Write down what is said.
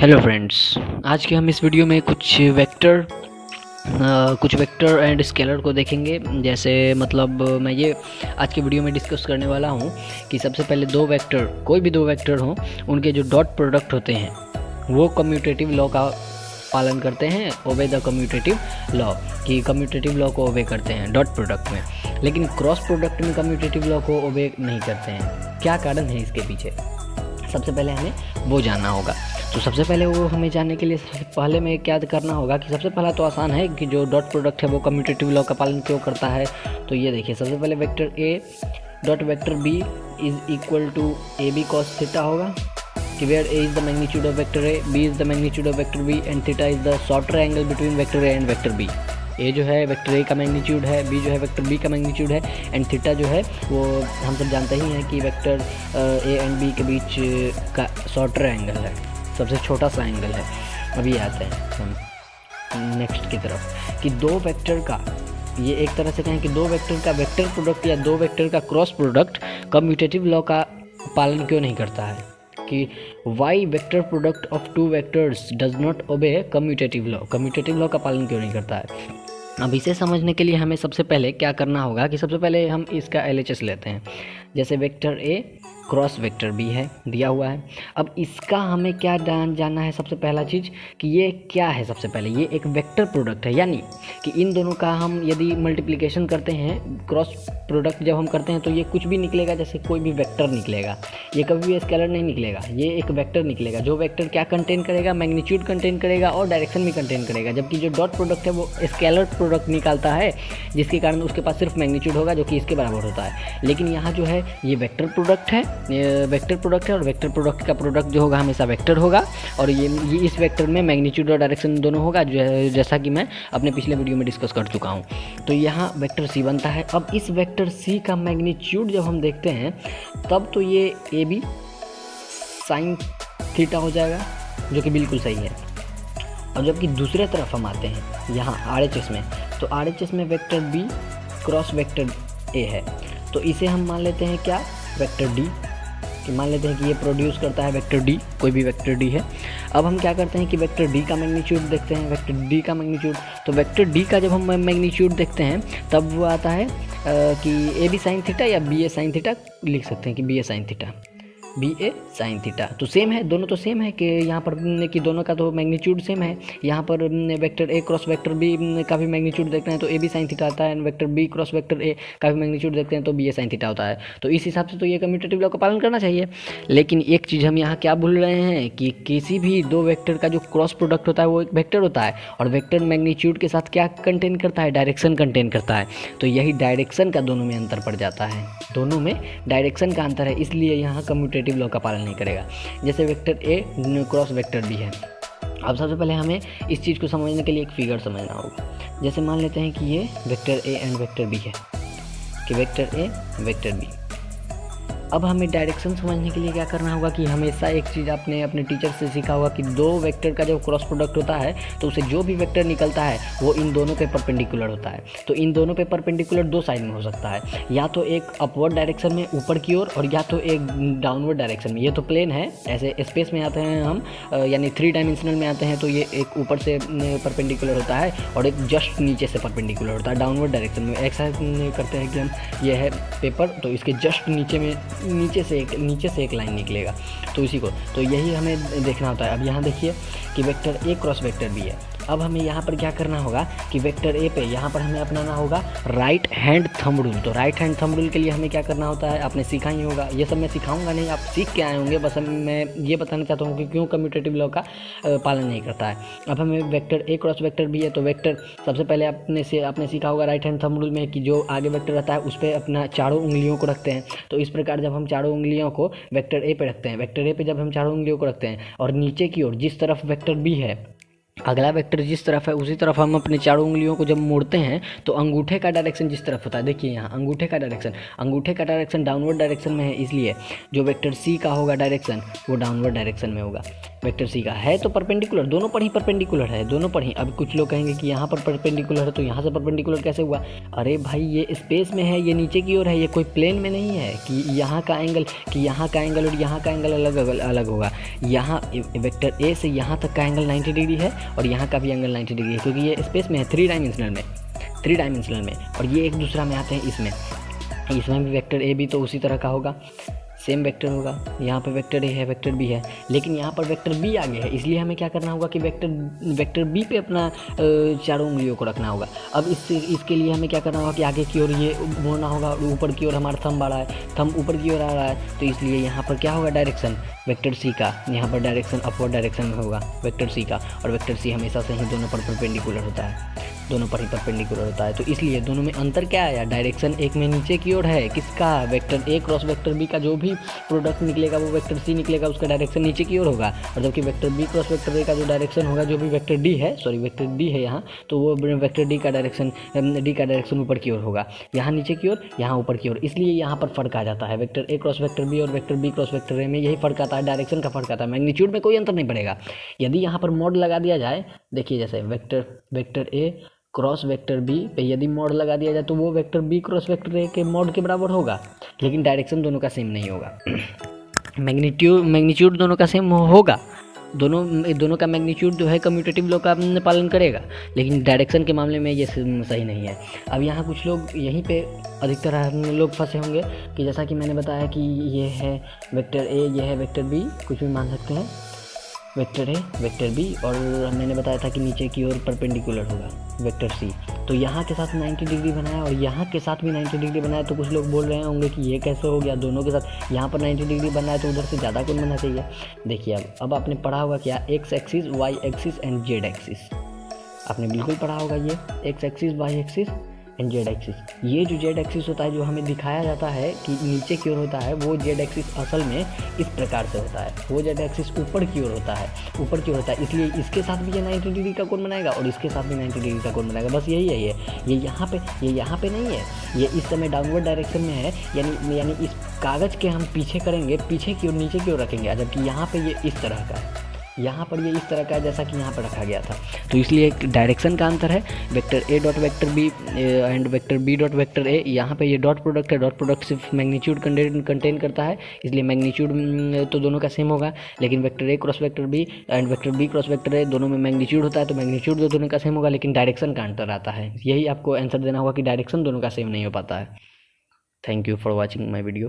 Hello friends, आज के हम इस वीडियो में कुछ वेक्टर एंड स्केलर को देखेंगे। जैसे मतलब मैं ये आज के वीडियो में डिस्कस करने वाला हूँ कि सबसे पहले दो वेक्टर, कोई भी दो वेक्टर हों, उनके जो डॉट प्रोडक्ट होते हैं वो कम्यूटेटिव लॉ का पालन करते हैं, ओबे द कम्यूटेटिव लॉ, कि कम्यूटेटिव लॉ को ओबे करते हैं डॉट प्रोडक्ट में। लेकिन क्रॉस प्रोडक्ट में कम्यूटेटिव लॉ को ओबे नहीं करते हैं। क्या कारण है इसके पीछे, सबसे पहले हमें वो जानना होगा। तो सबसे पहले वो हमें जानने के लिए सबसे पहले में क्या करना होगा कि सबसे पहला तो आसान है कि जो डॉट प्रोडक्ट है वो कम्यूटेटिव लॉ का पालन क्यों करता है। तो ये देखिए, सबसे पहले vector A dot vector B is equal to A B cos theta होगा, कि where A is the magnitude of vector A, B is the magnitude of vector B and theta is the shorter angle between vector A and vector B. A जो है vector A का magnitude है, B जो है vector B का magnitude है, and theta जो है वो हम सब जानते ही हैं कि वेक्टर ए एंड बी के बीच का शॉर्टर एंगल है, सबसे छोटा सा एंगल है। अभी आते हैं हम नेक्स्ट की तरफ कि दो वेक्टर का, ये एक तरह से कहें कि दो वेक्टर का वेक्टर प्रोडक्ट या दो वेक्टर का क्रॉस प्रोडक्ट कम्यूटेटिव लॉ का पालन क्यों नहीं करता है, कि why vector product of two vectors does not obey commutative law, commutative law का पालन क्यों नहीं करता है। अब इसे समझने के लिए हमें सबसे पहले क्या करना होगा कि सबसे पहले हम इसका LHS लेते हैं। जैसे vector A cross vector B है, दिया हुआ है। अब इसका हमें क्या जानना है, सबसे पहला चीज़ कि ये क्या है। सबसे पहले ये एक वेक्टर प्रोडक्ट है, यानी कि इन दोनों का हम यदि मल्टीप्लिकेशन करते हैं, क्रॉस प्रोडक्ट जब हम करते हैं तो ये कुछ भी निकलेगा, जैसे कोई भी वेक्टर निकलेगा, ये कभी भी स्केलर नहीं निकलेगा, ये एक वेक्टर निकलेगा। जो वेक्टर क्या कंटेन करेगा, मैग्नीट्यूड कंटेन करेगा और डायरेक्शन भी कंटेन करेगा। जबकि जो डॉट प्रोडक्ट है वो स्केलर प्रोडक्ट निकालता है, जिसके कारण उसके पास सिर्फ मैग्नीट्यूड होगा जो कि इसके बराबर होता है। लेकिन यहाँ जो है ये वेक्टर प्रोडक्ट है, वेक्टर प्रोडक्ट है, और वेक्टर प्रोडक्ट का प्रोडक्ट जो होगा हमेशा वेक्टर होगा, और ये इस वेक्टर में मैग्नीट्यूड और डायरेक्शन दोनों होगा, जैसा कि मैं अपने पिछले वीडियो में डिस्कस कर चुका हूँ। तो यहाँ वेक्टर सी बनता है। अब इस वेक्टर सी का मैग्नीट्यूड जब हम देखते हैं तब तो ये ए बी साइन थीटा हो जाएगा, जो कि बिल्कुल सही है। और जबकि दूसरे तरफ हम आते हैं यहाँ RHS में, तो RHS में vector B cross vector A है, तो इसे हम मान लेते हैं क्या, वेक्टर डी, कि मान लेते हैं कि ये प्रोड्यूस करता है वेक्टर डी, कोई भी वेक्टर डी है। अब हम क्या करते हैं कि वेक्टर डी का मैग्नीट्यूड देखते हैं, वेक्टर डी का मैग्नीट्यूड। तो वेक्टर डी का जब हम मैग्नीट्यूड देखते हैं तब वो आता है कि ए बी साइन थीटा या बी ए साइन थीटा लिख सकते हैं, कि बी ए साइन थीटा, बी ए साइन थीटा। तो सेम है, दोनों तो सेम है कि यहाँ पर कि दोनों का तो मैग्नीट्यूड सेम है। यहाँ पर vector A cross vector B का भी मैग्नीट्यूड देखते हैं तो ए बी साइन थीटा आता है, vector B cross vector A का भी मैग्नीट्यूड देखते हैं तो बी ए साइन थीटा होता है। तो इस हिसाब से तो ये कम्यूटेटिव लॉ का पालन करना चाहिए। लेकिन एक चीज़ हम यहाँ क्या भूल रहे हैं कि किसी भी दो वेक्टर का जो क्रॉस प्रोडक्ट होता है वो एक वेक्टर होता है, और वेक्टर मैग्नीट्यूड के साथ क्या कंटेन करता है, डायरेक्शन कंटेन करता है। तो यही डायरेक्शन का दोनों में अंतर पड़ जाता है, दोनों में डायरेक्शन का अंतर है, इसलिए यहाँ कम्यूटेटिव लॉ का पालन नहीं करेगा। जैसे vector A cross vector B है। अब सबसे पहले हमें इस चीज़ को समझने के लिए एक फिगर समझना होगा। जैसे मान लेते हैं कि ये vector A and vector B है, कि वेक्टर ए वेक्टर बी। अब हमें डायरेक्शन समझने के लिए क्या करना होगा कि हमेशा एक चीज़ आपने अपने टीचर से सीखा होगा कि दो वेक्टर का जब क्रॉस प्रोडक्ट होता है तो उसे जो भी वेक्टर निकलता है वो इन दोनों पे परपेंडिकुलर होता है। तो इन दोनों पे परपेंडिकुलर दो साइड में हो सकता है, या तो एक अपवर्ड डायरेक्शन में ऊपर की ओर, और या तो एक डाउनवर्ड डायरेक्शन में। ये तो प्लेन है, ऐसे स्पेस में आते हैं हम, यानी 3 डायमेंशनल में आते हैं तो ये एक ऊपर से परपेंडिकुलर होता है और एक जस्ट नीचे से परपेंडिकुलर होता है डाउनवर्ड डायरेक्शन में। ऐसा करते हैं कि हम, ये है पेपर, तो इसके जस्ट नीचे से एक लाइन निकलेगा, तो इसी को, तो यही हमें देखना होता है। अब यहाँ देखिए कि vector A cross vector B है। अब हमें यहाँ पर क्या करना होगा कि वेक्टर ए पे यहाँ पर हमें अपनाना होगा राइट हैंड थंब रूल। तो राइट हैंड थंब रूल के लिए हमें क्या करना होता है, आपने सीखा ही होगा। ये सब मैं सिखाऊंगा नहीं, आप सीख के आए होंगे, बस मैं ये बताना चाहता हूँ कि क्यों कम्यूटेटिव लॉ का पालन नहीं करता है। अब हमें vector A cross vector B है, तो वेक्टर सबसे पहले आपने सीखा होगा राइट हैंड थंब रूल में कि जो आगे वेक्टर रहता है उस पर अपना चारों उंगलियों को रखते हैं। तो इस प्रकार जब हम चारों उंगलियों को वेक्टर ए पे रखते हैं, वेक्टर ए पे जब हम चारों उंगलियों को रखते हैं और नीचे की ओर जिस तरफ वेक्टर बी है अगला वेक्टर जिस तरफ है उसी तरफ हम अपने चारों उंगलियों को जब मोड़ते हैं तो अंगूठे का डायरेक्शन जिस तरफ होता है, देखिए यहाँ अंगूठे का डायरेक्शन डाउनवर्ड डायरेक्शन में है, इसलिए जो वेक्टर सी का होगा डायरेक्शन वो डाउनवर्ड डायरेक्शन में होगा। वेक्टर सी का है तो परपेंडिकुलर, दोनों पर ही परपेंडिकुलर है, दोनों पर ही। अब कुछ लोग कहेंगे कि यहाँ पर परपेंडिकुलर है तो यहाँ से परपेंडिकुलर कैसे हुआ? अरे भाई ये स्पेस में है, ये नीचे की ओर है, ये कोई प्लेन में नहीं है कि यहाँ का एंगल और यहाँ का एंगल अलग होगा। यहाँ वेक्टर ए से यहाँ तक का एंगल 90 डिग्री है और यहाँ का भी एंगल 90 डिग्री है, क्योंकि ये स्पेस में है, थ्री डायमेंशनल में, और ये एक दूसरा में आते हैं। इसमें भी वेक्टर ए भी तो उसी तरह का होगा, सेम वेक्टर होगा। यहाँ पे वेक्टर ए है, वेक्टर बी है, लेकिन यहाँ पर वेक्टर बी आगे है, इसलिए हमें क्या करना होगा कि वेक्टर बी पे अपना चारों उंगलियों को रखना होगा। अब इसके लिए हमें क्या करना होगा कि आगे की ओर ये मोड़ना होगा, और ऊपर की ओर हमारा थंब आ रहा है, थंब ऊपर की ओर आ रहा है, तो इसलिए यहाँ पर क्या होगा डायरेक्शन वेक्टर सी का, यहाँ पर डायरेक्शन अपवर्ड डायरेक्शन में होगा वेक्टर सी का, और वेक्टर सी हमेशा से ही दोनों पर परपेंडिकुलर होता है, दोनों पर ही परपेंडिकुलर होता है। तो इसलिए दोनों में अंतर क्या आया, डायरेक्शन एक में नीचे की ओर है, किसका, vector A cross vector B का जो भी प्रोडक्ट निकलेगा वो वेक्टर सी निकलेगा, उसका डायरेक्शन नीचे की ओर होगा, और जबकि vector B cross vector A का जो डायरेक्शन होगा, जो भी वेक्टर डी है यहाँ, तो वो वेक्टर डी का डायरेक्शन ऊपर की ओर होगा, यहाँ नीचे की ओर, यहाँ ऊपर की ओर। इसलिए यहाँ पर फर्क आ जाता है, vector A cross vector B और vector B cross vector A में यही फर्क आता है, डायरेक्शन का फर्क आता है, मैग्नीट्यूड में कोई अंतर नहीं पड़ेगा। यदि यहाँ पर मोड लगा दिया जाए, देखिए जैसे vector A cross vector B पे यदि मोड लगा दिया जाए तो वो vector B cross vector A के मोड के बराबर होगा, लेकिन डायरेक्शन दोनों का सेम नहीं होगा। मैग्नीट्यूड दोनों का सेम होगा, दोनों का मैग्नीट्यूड जो है कम्यूटेटिव लॉ का पालन करेगा, लेकिन डायरेक्शन के मामले में ये सही नहीं है। अब यहाँ कुछ लोग यहीं पे अधिकतर लोग फंसे होंगे कि जैसा कि मैंने बताया कि ये है वेक्टर ए, ये है वेक्टर बी, कुछ भी मान सकते हैं, वेक्टर ए वेक्टर बी, और मैंने बताया था कि नीचे की ओर परपेंडिकुलर होगा वेक्टर सी। तो यहाँ के साथ 90 डिग्री बनाया और यहाँ के साथ भी 90 डिग्री बनाया, तो कुछ लोग बोल रहे होंगे कि ये कैसे हो गया, दोनों के साथ यहाँ पर 90 डिग्री बनना है तो उधर से ज़्यादा कौन बनना चाहिए। देखिए अब आपने पढ़ा होगा क्या, X axis, Y axis and Z axis, आपने बिल्कुल पढ़ा होगा ये X axis, Y axis and Z axis. ये जो जेड एक्सिस होता है जो हमें दिखाया जाता है कि नीचे की ओर होता है, वो जेड एक्सिस असल में इस प्रकार से होता है, वो जेड एक्सिस ऊपर की ओर होता है, इसलिए इसके साथ भी ये 90 डिग्री का कोण बनाएगा और इसके साथ भी 90 डिग्री का कोण बनाएगा। बस यही है, ये यहाँ पे नहीं है, ये इस समय डाउनवर्ड डायरेक्शन में है, यानी इस कागज़ के हम पीछे करेंगे, पीछे की ओर नीचे की ओर रखेंगे, जबकि यहाँ पे ये इस तरह का है, यहाँ पर ये इस तरह का है जैसा कि यहाँ पर रखा गया था। तो इसलिए एक डायरेक्शन का अंतर है, vector A dot vector B and vector B dot vector A. यहाँ पे ये डॉट प्रोडक्ट है, डॉट प्रोडक्ट सिर्फ मैग्नीट्यूड कंटेन करता है, इसलिए मैग्नीट्यूड तो दोनों का सेम होगा, लेकिन vector A cross vector B and vector B cross vector A दोनों में मैग्नीट्यूड होता है, तो मैग्नीट्यूड तो दोनों का सेम होगा, लेकिन डायरेक्शन का अंतर आता है। यही आपको आंसर देना होगा कि डायरेक्शन दोनों का सेम नहीं हो पाता है। Thank you for watching my video.